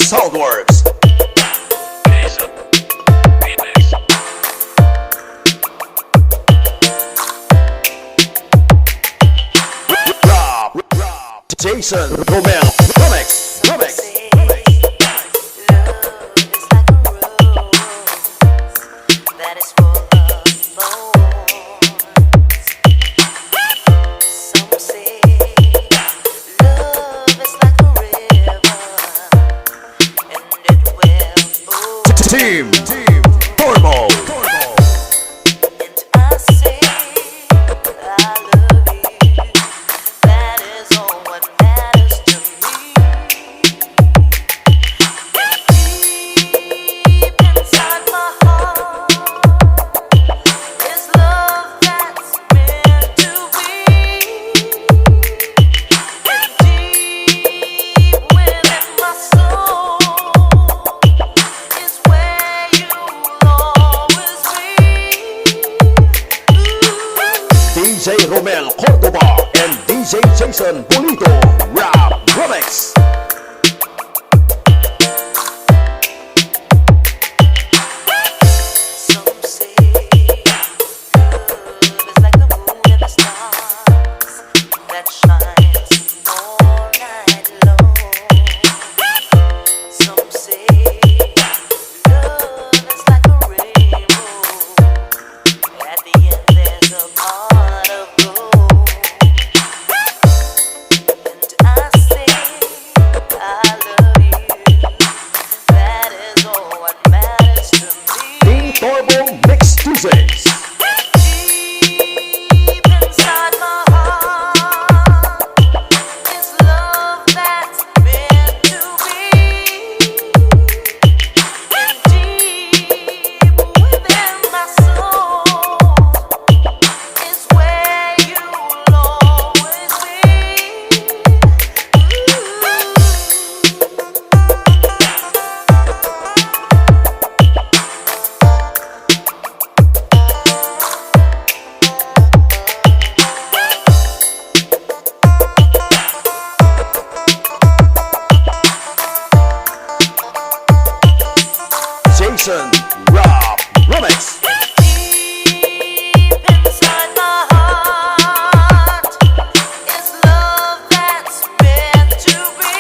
Soundworks. Jason Romel Remix. That is full of thorns. Some say love is like a river, and it will Team Turbo. And I say I love you. That is all what matters to me. Deep inside my heart is love that's meant to be. And deep within my soul is where you'll always be. DJ Romel Cordoba and DJ Jason Bonito Rap Remix. Some say love is like the moon and the stars that shines all night long. Some say love is like a rainbow. At the end there's a pot of gold. And I say I love you. That is all what matters to me. Team Turbo Mix Tuesdays. Deep inside my heart is love that's meant to be. And deep within my soul is where you'll always be. Jason Rap Remix. Deep inside my heart is love that's meant to be.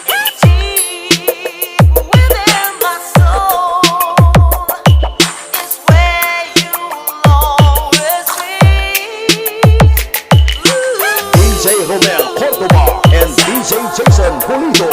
And deep within my soul is where you'll always be. DJ Romel Cordoba and DJ Jason Bonito